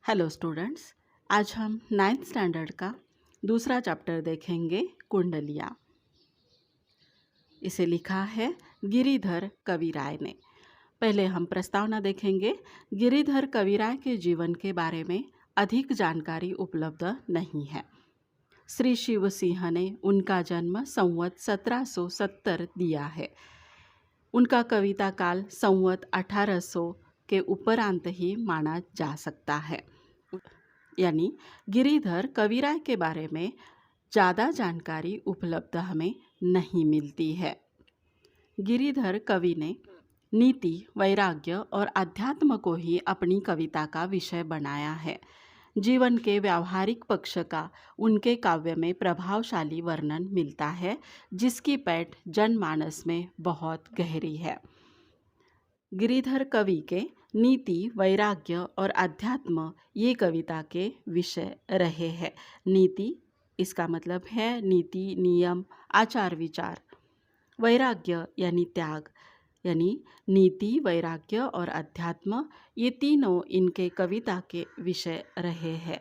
Hello students. आज हम ninth standard का दूसरा चैप्टर देखेंगे, कुंडलिया। इसे लिखा है गिरिधर कविराय ने। पहले हम प्रस्तावना देखेंगे। गिरिधर कविराय के जीवन के बारे में अधिक जानकारी उपलब्ध नहीं है। श्री शिव सिंह ने उनका जन्म संवत 1770 दिया है। उनका कविता काल संवत 1800 के उपरांत ही माना जा सकता है। यानी गिरिधर कविराय के बारे में ज़्यादा जानकारी उपलब्ध हमें नहीं मिलती है। गिरिधर कवि ने नीति, वैराग्य और अध्यात्म को ही अपनी कविता का विषय बनाया है। जीवन के व्यावहारिक पक्ष का उनके काव्य में प्रभावशाली वर्णन मिलता है, जिसकी पैठ जनमानस में बहुत गहरी है। गिरिधर कवि के नीति, वैराग्य और अध्यात्म ये कविता के विषय रहे हैं। नीति इसका मतलब है नीति, नियम, आचार विचार। वैराग्य यानी त्याग, यानी नीति, वैराग्य और अध्यात्म ये तीनों इनके कविता के विषय रहे हैं।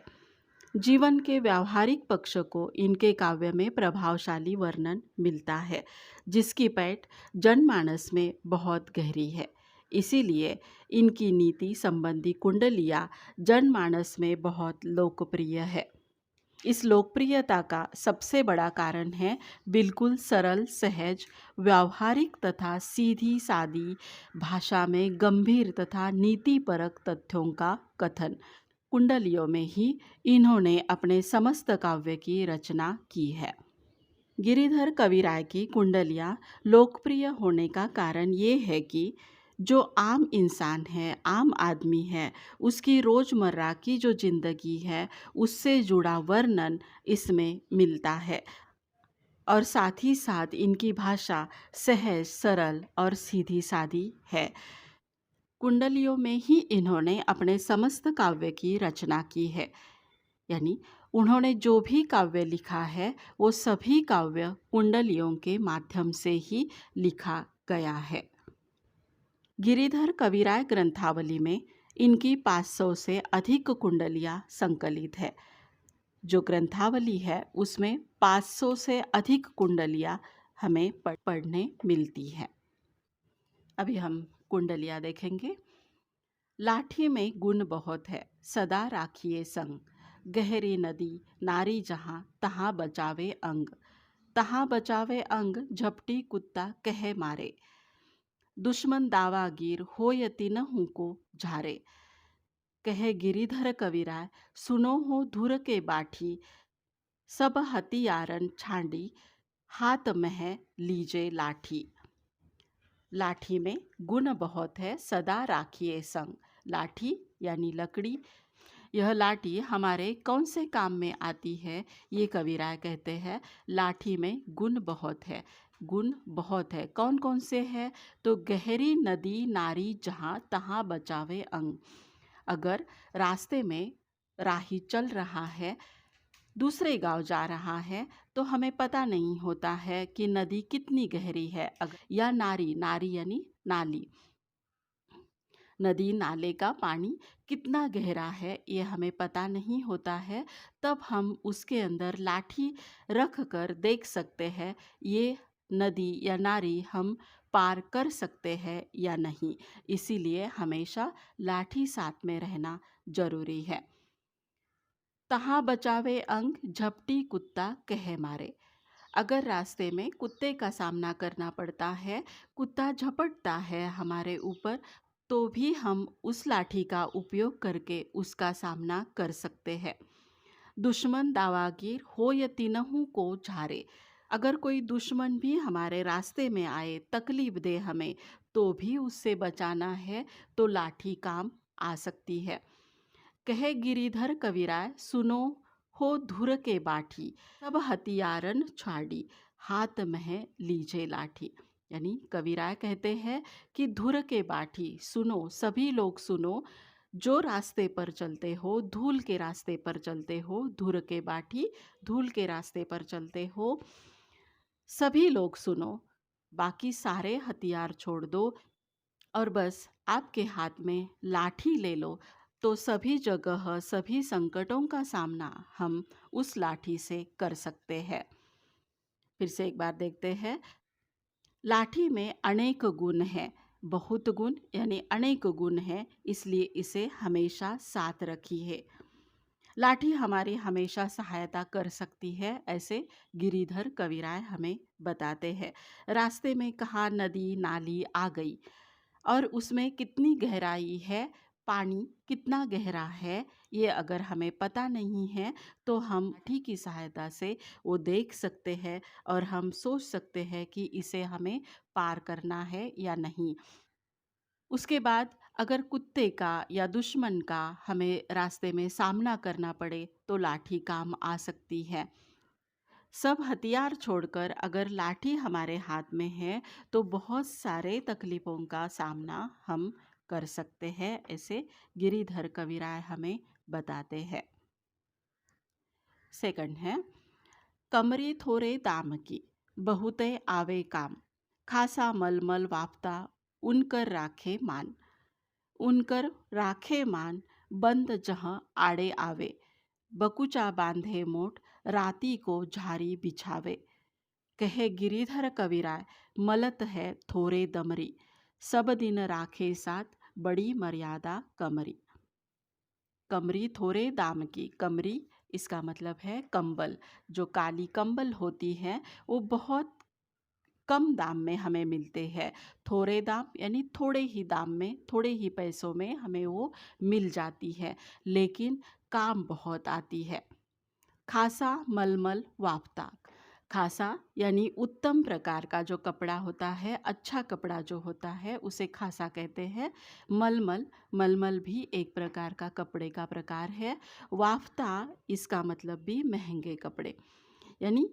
जीवन के व्यावहारिक पक्ष को इनके काव्य में प्रभावशाली वर्णन मिलता है, जिसकी पैठ जनमानस में बहुत गहरी है। इसीलिए इनकी नीति संबंधी कुंडलिया जनमानस में बहुत लोकप्रिय है। इस लोकप्रियता का सबसे बड़ा कारण है बिल्कुल सरल, सहज, व्यावहारिक तथा सीधी सादी भाषा में गंभीर तथा नीतिपरक तथ्यों का कथन। कुंडलियों में ही इन्होंने अपने समस्त काव्य की रचना की है। गिरिधर कविराय की कुंडलियाँ लोकप्रिय होने का कारण ये है कि जो आम इंसान है, आम आदमी है, उसकी रोज़मर्रा की जो ज़िंदगी है उससे जुड़ा वर्णन इसमें मिलता है। और साथ ही साथ इनकी भाषा सहज, सरल और सीधी सादी है। कुंडलियों में ही इन्होंने अपने समस्त काव्य की रचना की है। यानी उन्होंने जो भी काव्य लिखा है वो सभी काव्य कुंडलियों के माध्यम से ही लिखा गया है। गिरिधर कविराय ग्रंथावली में इनकी 500 से अधिक कुंडलियाँ संकलित है। जो ग्रंथावली है उसमें 500 से अधिक कुंडलियाँ हमें पढ़ने मिलती हैं। अभी हम कुंडलियाँ देखेंगे। लाठी में गुण बहुत है, सदा राखिए संग। गहरी नदी नारी जहाँ, तहाँ बचावे अंग। तहाँ बचावे अंग, झपटी कुत्ता कहे मारे। दुश्मन दावागीर होय तिनहु को झारे। कहे गिरिधर कविराय, सुनो हो धुर के बाठी। सब हथियारन छांडी, हाथ में लीजे लाठी। लाठी में गुण बहुत है, सदा राखिए संग। लाठी यानी लकड़ी। यह लाठी हमारे कौन से काम में आती है, ये कविराय कहते हैं लाठी में गुण बहुत है। गुण बहुत है, कौन कौन से है? तो गहरी नदी नारी जहाँ, तहाँ बचावे अंग। अगर रास्ते में राही चल रहा है, दूसरे गांव जा रहा है, तो हमें पता नहीं होता है कि नदी कितनी गहरी है। या नारी, नारी यानी नाली, नदी नाले का पानी कितना गहरा है ये हमें पता नहीं होता है। तब हम उसके अंदर लाठी रख कर देख सकते हैं ये नदी या नारी हम पार कर सकते हैं या नहीं। इसीलिए हमेशा लाठी साथ में रहना जरूरी है। तहाँ बचावे अंग, झपटी कुत्ता कहे मारे। अगर रास्ते में कुत्ते का सामना करना पड़ता है, कुत्ता झपटता है हमारे ऊपर, तो भी हम उस लाठी का उपयोग करके उसका सामना कर सकते हैं। दुश्मन दावागीर होय तिनहु को झारे। अगर कोई दुश्मन भी हमारे रास्ते में आए, तकलीफ दे हमें, तो भी उससे बचाना है तो लाठी काम आ सकती है। कहे गिरिधर कविराय, सुनो हो धुर के बाठी। सब हथियारन छाड़ी, हाथ में लीजे लाठी। यानी कविराय कहते हैं कि धुर के बाठी, सुनो, सभी लोग सुनो। जो रास्ते पर चलते हो, धूल के रास्ते पर चलते हो, धुर के बाठी, धूल के रास्ते पर चलते हो, सभी लोग सुनो। बाकी सारे हथियार छोड़ दो और बस आपके हाथ में लाठी ले लो। तो सभी जगह सभी संकटों का सामना हम उस लाठी से कर सकते हैं। फिर से एक बार देखते हैं। लाठी में अनेक गुण हैं। बहुत गुण यानी अनेक गुण हैं, इसलिए इसे हमेशा साथ रखिए। लाठी हमारी हमेशा सहायता कर सकती है, ऐसे गिरिधर कविराय हमें बताते हैं। रास्ते में कहाँ नदी नाली आ गई और उसमें कितनी गहराई है, पानी कितना गहरा है, ये अगर हमें पता नहीं है तो हम लाठी की सहायता से वो देख सकते हैं और हम सोच सकते हैं कि इसे हमें पार करना है या नहीं। उसके बाद अगर कुत्ते का या दुश्मन का हमें रास्ते में सामना करना पड़े तो लाठी काम आ सकती है। सब हथियार छोड़कर अगर लाठी हमारे हाथ में है तो बहुत सारे तकलीफ़ों का सामना हम कर सकते हैं, ऐसे गिरिधर कविराय हमें बताते हैं। सेकंड है, कमरी थोरे दाम की बहुते आवे काम, खासा मलमल वाफ्ता उनकर राखे मान। उनकर राखे मान बंद जहाँ आड़े आवे, बकुचा बांधे मोट राती को झारी बिछावे। कहे गिरिधर कविराय मलत है थोरे दमरी, सब दिन राखे साथ बड़ी मर्यादा कमरी। कमरी थोरे दाम की, कमरी इसका मतलब है कंबल। जो काली कंबल होती है वो बहुत कम दाम में हमें मिलते हैं। थोड़े दाम यानी थोड़े ही दाम में, थोड़े ही पैसों में हमें वो मिल जाती है, लेकिन काम बहुत आती है। खासा मलमल वाफ्ता, खासा यानी उत्तम प्रकार का जो कपड़ा होता है, अच्छा कपड़ा जो होता है उसे खासा कहते हैं। मलमल, मलमल भी एक प्रकार का कपड़े का प्रकार है। वाफ्ता इसका मतलब भी महंगे कपड़े, यानी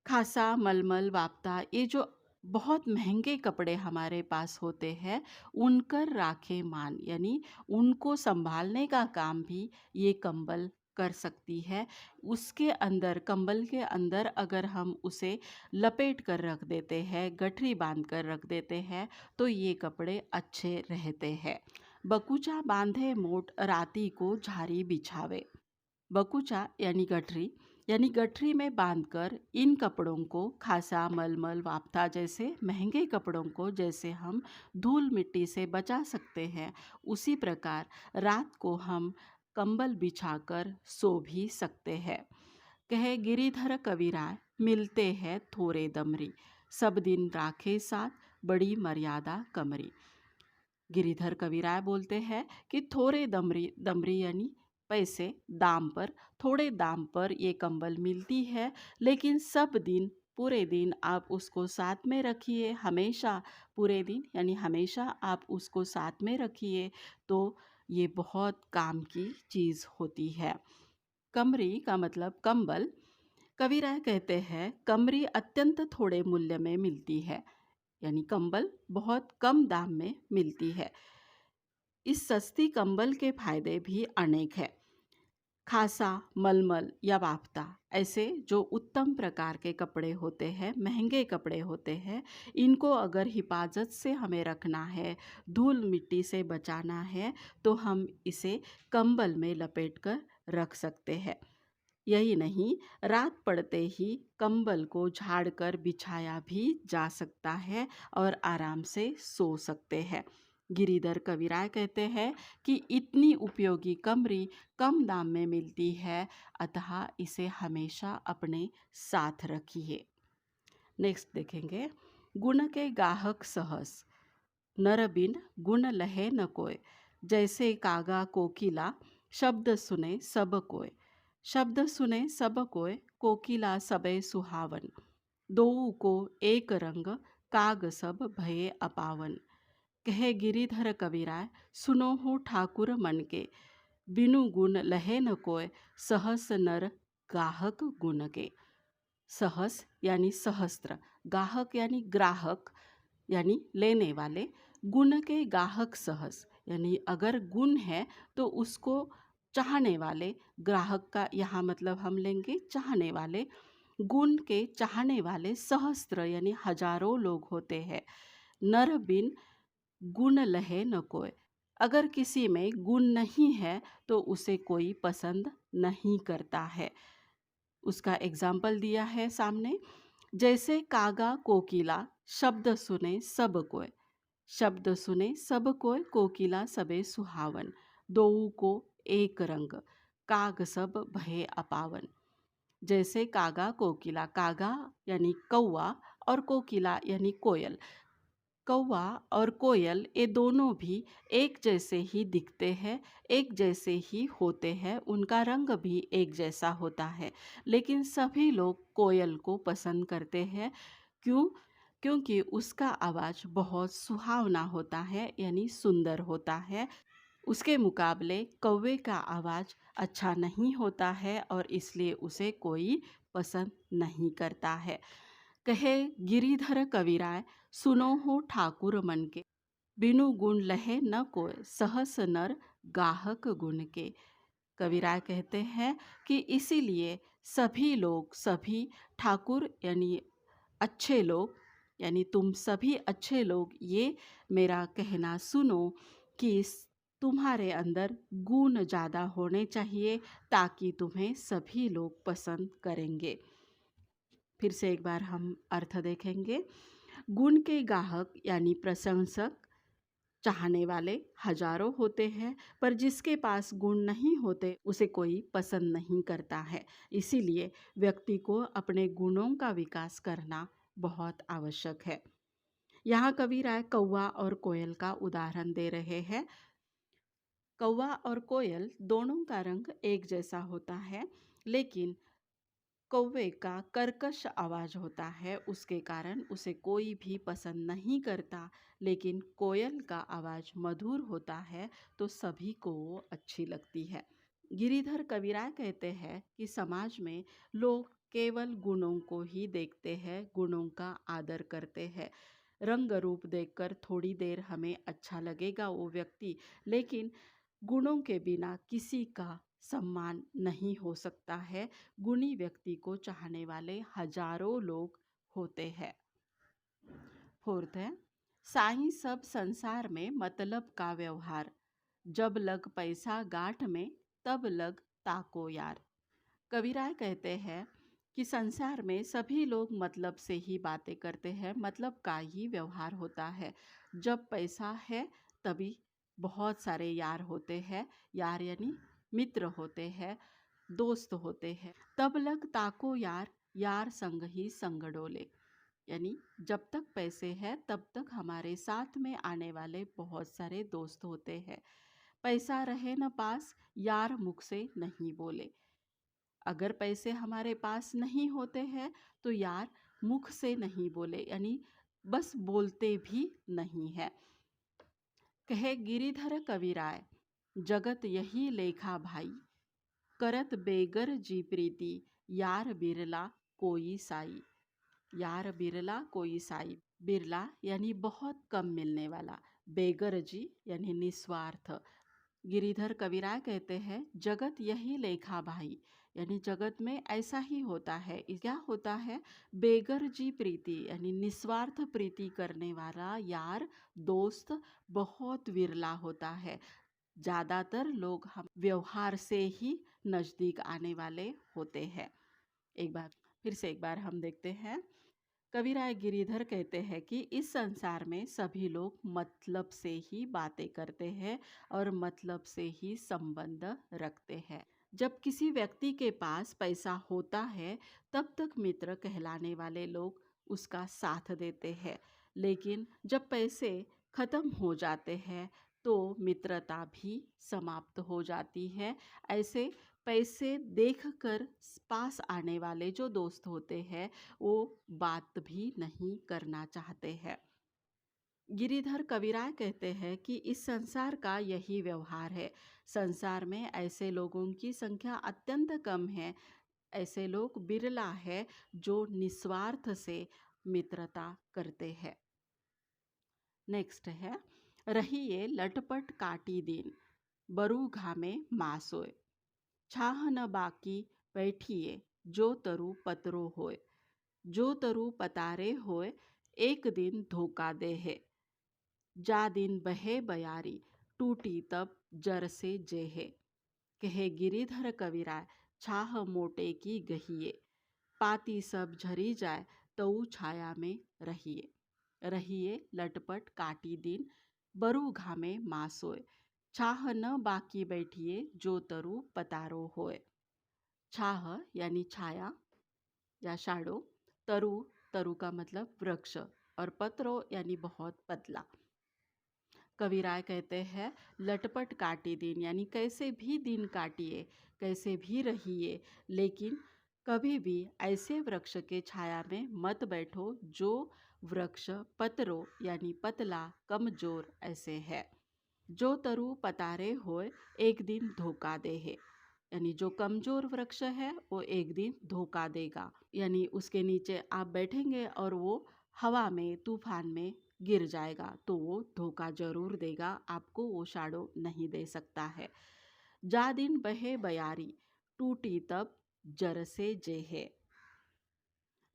खासा मलमल वाफ्ता ये जो बहुत महंगे कपड़े हमारे पास होते हैं उनकर राखे मान, यानी उनको संभालने का काम भी ये कंबल कर सकती है। उसके अंदर, कंबल के अंदर अगर हम उसे लपेट कर रख देते हैं, गठरी बांध कर रख देते हैं तो ये कपड़े अच्छे रहते हैं। बकुचा बांधे मोट राती को झारी बिछावे। बकुचा यानी गठरी में बांधकर इन कपड़ों को, खासा मलमल वाफ्ता जैसे महंगे कपड़ों को जैसे हम धूल मिट्टी से बचा सकते हैं, उसी प्रकार रात को हम कंबल बिछाकर सो भी सकते हैं। कहे गिरिधर कविराय मिलते हैं थोरे दमरी, सब दिन राखे साथ बड़ी मर्यादा कमरी। गिरिधर कविराय बोलते हैं कि थोड़े दमरी, दमरी यानी पैसे, दाम पर, थोड़े दाम पर ये कंबल मिलती है, लेकिन सब दिन, पूरे दिन आप उसको साथ में रखिए, हमेशा पूरे दिन यानी हमेशा आप उसको साथ में रखिए तो ये बहुत काम की चीज़ होती है। कमरी का मतलब कंबल। कविराय कहते हैं कमरी अत्यंत थोड़े मूल्य में मिलती है, यानी कंबल बहुत कम दाम में मिलती है। इस सस्ती कंबल के फायदे भी अनेक हैं। खासा, मलमल या बाफ्ता ऐसे जो उत्तम प्रकार के कपड़े होते हैं, महंगे कपड़े होते हैं, इनको अगर हिफाजत से हमें रखना है, धूल मिट्टी से बचाना है तो हम इसे कंबल में लपेट कर रख सकते हैं। यही नहीं, रात पड़ते ही कंबल को झाड़कर बिछाया भी जा सकता है और आराम से सो सकते हैं। गिरिधर कविराय कहते हैं कि इतनी उपयोगी कमरी कम दाम में मिलती है, अतः इसे हमेशा अपने साथ रखिए। नेक्स्ट देखेंगे, गुण के गाहक सहस, नर बिन गुण लहे न कोय, जैसे कागा कोकिला शब्द सुने सब कोय। शब्द सुने सब कोय, कोकिला सबे सुहावन, दोऊ को एक रंग काग सब भये अपावन। कहे गिरिधर कविराय सुनो हो ठाकुर मन के, बिनु गुण लहे न कोय, सहस नर गाहक गुण के। सहस यानी सहस्त्र, गाहक यानी ग्राहक यानी लेने वाले, गुण के गाहक सहस यानी अगर गुण है तो उसको चाहने वाले, ग्राहक का यहाँ मतलब हम लेंगे चाहने वाले। गुण के चाहने वाले सहस्त्र यानी हजारों लोग होते हैं। नर बिन गुण लहे न कोय, अगर किसी में गुण नहीं है तो उसे कोई पसंद नहीं करता है। उसका एग्जाम्पल दिया है सामने। जैसे कागा कोकिला, शब्द सुने सब कोय। शब्द सुने सब कोय, कोकिला सबे सुहावन। दोऊ को एक रंग, काग सब भये अपावन। जैसे कागा कोकिला, कागा यानी कौवा और कोकिला यानी कोयल। कौवा और कोयल ये दोनों भी एक जैसे ही दिखते हैं, एक जैसे ही होते हैं, उनका रंग भी एक जैसा होता है, लेकिन सभी लोग कोयल को पसंद करते हैं। क्यों? क्योंकि उसका आवाज़ बहुत सुहावना होता है, यानी सुंदर होता है। उसके मुकाबले कौवे का आवाज़ अच्छा नहीं होता है और इसलिए उसे कोई पसंद नहीं करता है। कहे गिरिधर कविराय, सुनो हो ठाकुर मन के। बिनु गुण लहे न कोय, सहस नर गाहक गुण के। कविराय कहते हैं कि इसीलिए सभी लोग, सभी ठाकुर यानी अच्छे लोग, यानी तुम सभी अच्छे लोग ये मेरा कहना सुनो कि तुम्हारे अंदर गुण ज़्यादा होने चाहिए, ताकि तुम्हें सभी लोग पसंद करेंगे। फिर से एक बार हम अर्थ देखेंगे। गुण के गाहक यानी प्रशंसक, चाहने वाले हजारों होते हैं, पर जिसके पास गुण नहीं होते उसे कोई पसंद नहीं करता है। इसीलिए व्यक्ति को अपने गुणों का विकास करना बहुत आवश्यक है। यहाँ कवि राय कौवा और कोयल का उदाहरण दे रहे हैं। कौवा और कोयल दोनों का रंग एक जैसा होता है, लेकिन कौवे का कर्कश आवाज़ होता है, उसके कारण उसे कोई भी पसंद नहीं करता। लेकिन कोयल का आवाज़ मधुर होता है तो सभी को वो अच्छी लगती है। गिरिधर कविराय कहते हैं कि समाज में लोग केवल गुणों को ही देखते हैं, गुणों का आदर करते हैं। रंग रूप देखकर थोड़ी देर हमें अच्छा लगेगा वो व्यक्ति, लेकिन गुणों के बिना किसी का सम्मान नहीं हो सकता है। गुणी व्यक्ति को चाहने वाले हजारों लोग होते हैं। फोर्थ है, साईं सब संसार में मतलब का व्यवहार। जब लग पैसा गांठ में, तब लग ताको यार। कविराय कहते हैं कि संसार में सभी लोग मतलब से ही बातें करते हैं, मतलब का ही व्यवहार होता है। जब पैसा है तभी बहुत सारे यार होते हैं, यार यानी मित्र होते हैं, दोस्त होते हैं। तब लग ताको यार, यार संग ही संग डोले। यानी जब तक पैसे हैं तब तक हमारे साथ में आने वाले बहुत सारे दोस्त होते हैं। पैसा रहे न पास, यार मुख से नहीं बोले। अगर पैसे हमारे पास नहीं होते हैं तो यार मुख से नहीं बोले, यानी बस बोलते भी नहीं है। कहे गिरिधर कविराय, जगत यही लेखा भाई। करत बेगर जी प्रीति, यार बिरला कोई साई। यार बिरला कोई साई। बिरला यानी बहुत कम मिलने वाला, बेगर जी यानी निस्वार्थ। गिरिधर कविराय कहते हैं जगत यही लेखा भाई, यानी जगत में ऐसा ही होता है। क्या होता है? बेगर जी प्रीति यानी निस्वार्थ प्रीति करने वाला यार, दोस्त बहुत विरला होता है। ज़्यादातर लोग हम व्यवहार से ही नज़दीक आने वाले होते हैं। एक बार हम देखते हैं। कविराय गिरिधर कहते हैं कि इस संसार में सभी लोग मतलब से ही बातें करते हैं और मतलब से ही संबंध रखते हैं। जब किसी व्यक्ति के पास पैसा होता है तब तक मित्र कहलाने वाले लोग उसका साथ देते हैं, लेकिन जब पैसे खत्म हो जाते हैं तो मित्रता भी समाप्त हो जाती है। ऐसे पैसे देखकर पास आने वाले जो दोस्त होते हैं वो बात भी नहीं करना चाहते हैं। गिरिधर कविराय कहते हैं कि इस संसार का यही व्यवहार है। संसार में ऐसे लोगों की संख्या अत्यंत कम है। ऐसे लोग बिरला है जो निस्वार्थ से मित्रता करते हैं। नेक्स्ट है, रहिए लटपट काटी दिन, बरू घामे मासोय। छाह न बाकी बैठिए, जो तरु पतरो होय। जो तरु पतारे होय, एक दिन धोखा दे है। जा दिन बहे बयारी, टूटी तब जर से जेहे। कहे गिरिधर कविराय छाह मोटे की गहिए। पाती सब झरी जाए तऊ छाया में रहिए। रहिए लटपट काटी दिन बरु घामे मासोय। छाह न बाकी बैठिए जो तरु पतारो होय। छाह यानी छाया या शाडो, तरु, तरु का मतलब वृक्ष, और पत्रो यानी बहुत पतला। कविराय कहते हैं लटपट काटी दिन यानी कैसे भी दिन काटिए, कैसे भी रहिए, लेकिन कभी भी ऐसे वृक्ष के छाया में मत बैठो जो वृक्ष पतरो यानी पतला कमजोर ऐसे है। जो तरु पतारे होए एक दिन धोखा दे है, यानी जो कमजोर वृक्ष है वो एक दिन धोखा देगा, यानी उसके नीचे आप बैठेंगे और वो हवा में तूफान में गिर जाएगा तो वो धोखा जरूर देगा आपको, वो शाडो नहीं दे सकता है। जा दिन बहे बयारी टूटी तब जर से जेहे।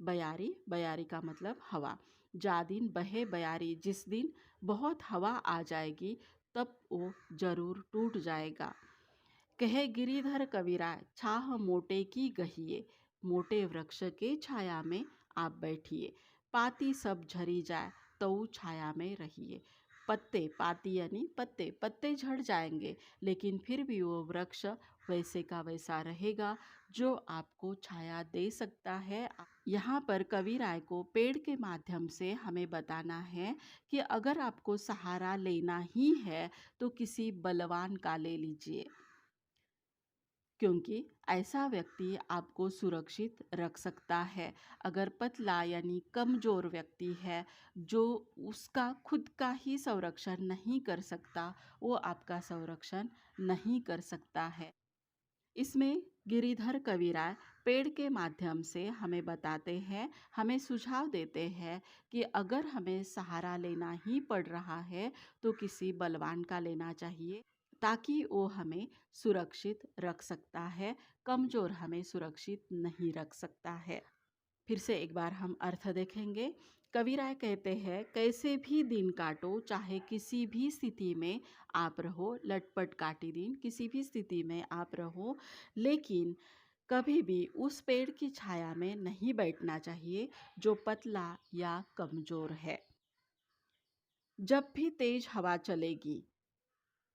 बयारी, बयारी का मतलब हवा। जा दिन बहे बयारी, जिस दिन बहुत हवा आ जाएगी तब वो जरूर टूट जाएगा। कहे गिरिधर कविराय छाह मोटे की गहिए। मोटे वृक्ष के छाया में आप बैठिए। पाती सब झरी जाए तो छाया में रहिए। पत्ते, पाती यानी पत्ते, पत्ते झड़ जाएंगे लेकिन फिर भी वो वृक्ष वैसे का वैसा रहेगा जो आपको छाया दे सकता है। यहाँ पर कविराय को पेड़ के माध्यम से हमें बताना है कि अगर आपको सहारा लेना ही है तो किसी बलवान का ले लीजिए, क्योंकि ऐसा व्यक्ति आपको सुरक्षित रख सकता है। अगर पतला यानी कमजोर व्यक्ति है जो उसका खुद का ही संरक्षण नहीं कर सकता, वो आपका संरक्षण नहीं कर सकता है। इसमें गिरिधर कविराय पेड़ के माध्यम से हमें बताते हैं, हमें सुझाव देते हैं कि अगर हमें सहारा लेना ही पड़ रहा है तो किसी बलवान का लेना चाहिए, ताकि वो हमें सुरक्षित रख सकता है, कमजोर हमें सुरक्षित नहीं रख सकता है। फिर से एक बार हम अर्थ देखेंगे। कविराय कहते हैं कैसे भी दिन काटो, चाहे किसी भी स्थिति में आप रहो, लटपट काटी दिन किसी भी स्थिति में आप रहो, लेकिन कभी भी उस पेड़ की छाया में नहीं बैठना चाहिए जो पतला या कमजोर है। जब भी तेज हवा चलेगी,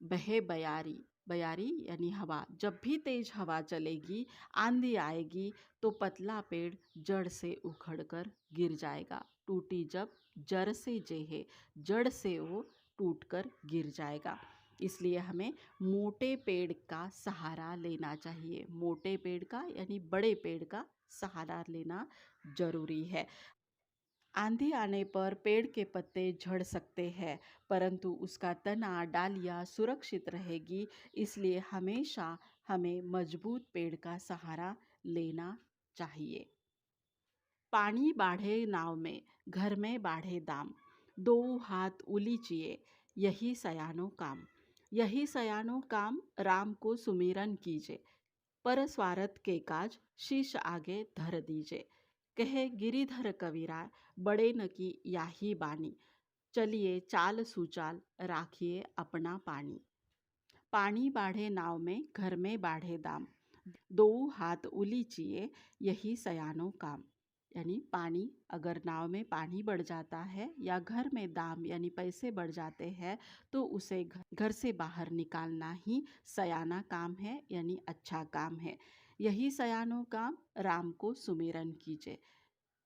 बहे बयारी, बयारी यानी हवा, जब भी तेज हवा चलेगी, आंधी आएगी तो पतला पेड़ जड़ से उखड़कर गिर जाएगा। टूटी जब जड़ से जेहे, जड़ से वो टूटकर गिर जाएगा। इसलिए हमें मोटे पेड़ का सहारा लेना चाहिए। मोटे पेड़ का यानी बड़े पेड़ का सहारा लेना जरूरी है। आंधी आने पर पेड़ के पत्ते झड़ सकते हैं, परंतु उसका तना, डालियाँ सुरक्षित रहेगी। इसलिए हमेशा हमें मजबूत पेड़ का सहारा लेना चाहिए। पानी बाढ़े नाव में, घर में बाढ़े दाम। दो हाथ उलीचिए, यही सयानो काम। यही सयानो काम, राम को सुमिरन कीजिए। पर स्वार्थ के काज, शीश आगे धर दीजिए। कहे गिरिधर कविराय बड़े न की याही बानी। चलिए चाल सुचाल, राखिए अपना पानी। पानी बाढ़े नाव में, घर में बाढ़े दाम। दो हाथ उलीचिए, यही सयानो काम। यानी पानी, अगर नाव में पानी बढ़ जाता है या घर में दाम यानी पैसे बढ़ जाते हैं तो उसे घर से बाहर निकालना ही सयाना काम है, यानी अच्छा काम है। यही सयानो काम, राम को सुमिरन कीजिए।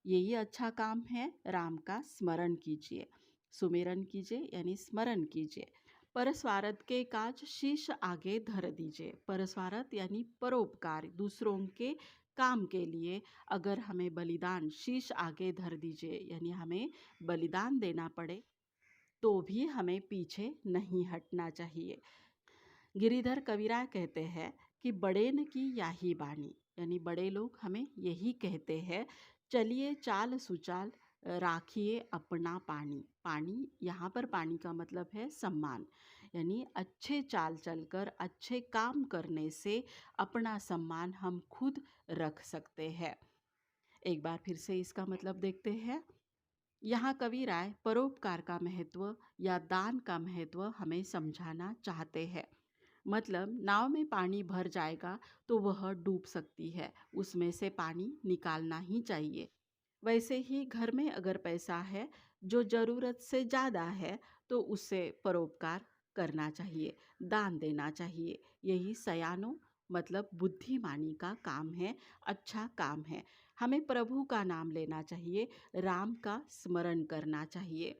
यही अच्छा काम है, राम का स्मरण कीजिए। सुमिरन कीजिए यानी स्मरण कीजिए। परस्वार्थ के काज, शीश आगे धर दीजिए। परस्वार्थ यानी परोपकार, दूसरों के काम के लिए अगर हमें बलिदान, शीश आगे धर दीजिए यानी हमें बलिदान देना पड़े तो भी हमें पीछे नहीं हटना चाहिए। गिरिधर कविराय कहते हैं कि बड़े न की याही बानी, यानी बड़े लोग हमें यही कहते हैं, चलिए चाल सुचाल, राखिए अपना पानी। पानी, यहाँ पर पानी का मतलब है सम्मान, यानी अच्छे चाल चलकर अच्छे काम करने से अपना सम्मान हम खुद रख सकते हैं। एक बार फिर से इसका मतलब देखते हैं। यहाँ कवि राय परोपकार का महत्व या दान का महत्व हमें समझाना चाहते हैं। मतलब नाव में पानी भर जाएगा तो वह डूब सकती है, उसमें से पानी निकालना ही चाहिए। वैसे ही घर में अगर पैसा है जो ज़रूरत से ज़्यादा है तो उससे परोपकार करना चाहिए, दान देना चाहिए। यही सयानों मतलब बुद्धिमानी का काम है, अच्छा काम है। हमें प्रभु का नाम लेना चाहिए, राम का स्मरण करना चाहिए।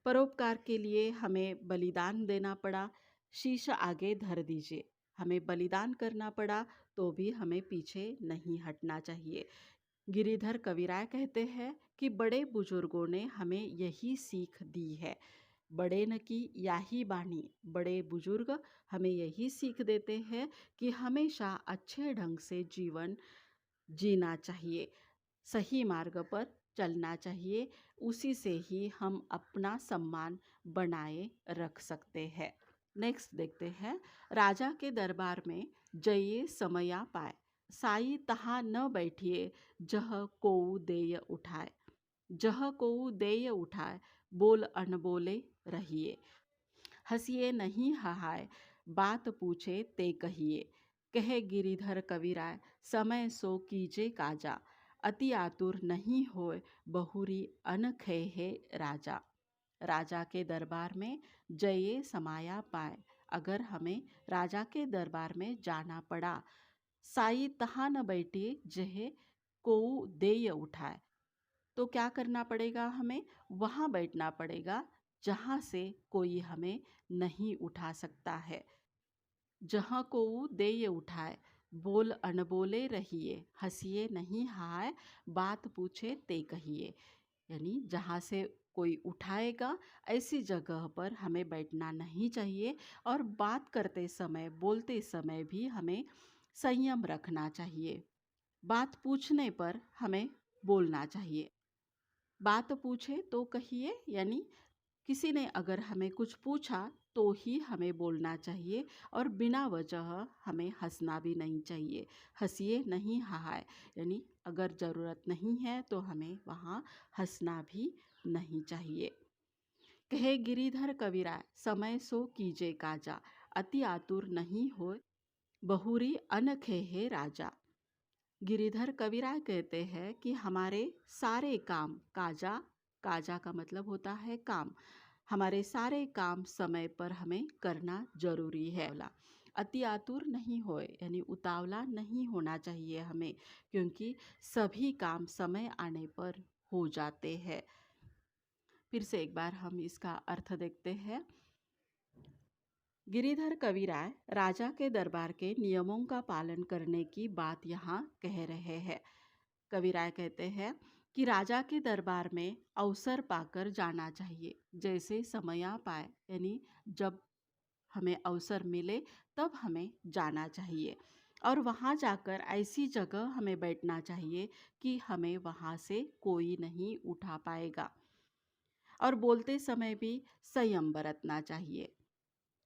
परोपकार के लिए हमें बलिदान देना पड़ा, शीश आगे धर दीजिए। हमें बलिदान करना पड़ा तो भी हमें पीछे नहीं हटना चाहिए। गिरिधर कविराय कहते हैं कि बड़े बुजुर्गों ने हमें यही सीख दी है। बड़े न की याही बानी, बड़े बुजुर्ग हमें यही सीख देते हैं कि हमेशा अच्छे ढंग से जीवन जीना चाहिए, सही मार्ग पर चलना चाहिए। उसी से ही हम अपना सम्मान बनाए रख सकते हैं। नेक्स्ट देखते हैं, राजा के दरबार में जये समया पाए, साई तहाँ न बैठिए, जह कोऊ देय उठाए। जह कोऊ देय उठाए, बोल अनबोले रहिए। हंसिए नहीं हहाय, बात पूछे ते कहिए। कहे गिरिधर कविराय, समय सो कीजे काजा। अति आतुर नहीं होए, बहुरी अनखे है राजा। राजा के दरबार में जये समाया पाए। अगर हमें राजा के दरबार में जाना पड़ा, साई तहाँ न बैठे जहे को देय उठाए, तो क्या करना पड़ेगा? हमें वहाँ बैठना पड़ेगा जहाँ से कोई हमें नहीं उठा सकता है। जहाँ को देय उठाए, बोल अनबोले रहिए, हंसिए नहीं हाय, बात पूछे ते कहिए। यानी जहाँ से कोई उठाएगा ऐसी जगह पर हमें बैठना नहीं चाहिए, और बात करते समय बोलते समय भी हमें संयम रखना चाहिए। बात पूछने पर हमें बोलना चाहिए। बात पूछे तो कहिए, यानी किसी ने अगर हमें कुछ पूछा तो ही हमें बोलना चाहिए, और बिना वजह हमें हंसना भी नहीं चाहिए। हंसिए नहीं हाय, यानी अगर ज़रूरत नहीं है तो हमें वहाँ हंसना भी नहीं चाहिए। कहे गिरिधर कविराय, समय सो कीजे काजा। अति आतुर नहीं हो, बहुरी अनखे है राजा। गिरिधर कविराय कहते हैं कि हमारे सारे काम, काजा, काजा का मतलब होता है काम, हमारे सारे काम समय पर हमें करना जरूरी है। अति आतुर नहीं होए, यानी उतावला नहीं होना चाहिए हमें, क्योंकि सभी काम समय आने पर हो जाते हैं। फिर से एक बार हम इसका अर्थ देखते हैं। गिरिधर कविराय राजा के दरबार के नियमों का पालन करने की बात यहाँ कह रहे हैं। कविराय कहते हैं कि राजा के दरबार में अवसर पाकर जाना चाहिए, जैसे समया पाए, यानी जब हमें अवसर मिले तब हमें जाना चाहिए, और वहाँ जाकर ऐसी जगह हमें बैठना चाहिए कि हमें वहाँ से कोई नहीं उठा पाएगा। और बोलते समय भी संयम बरतना चाहिए।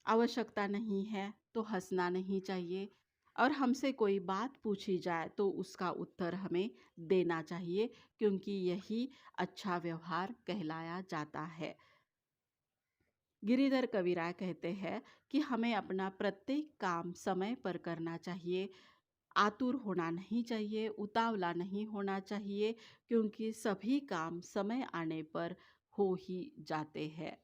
आवश्यकता नहीं है तो हंसना नहीं चाहिए, और हमसे कोई बात पूछी जाए तो उसका उत्तर हमें देना चाहिए, क्योंकि यही अच्छा व्यवहार कहलाया जाता है। गिरिधर कविराय कहते हैं कि हमें अपना प्रत्येक काम समय पर करना चाहिए, आतुर होना नहीं चाहिए, उतावला नहीं होना चाहिए, क्योंकि सभी काम समय आने पर हो ही जाते हैं।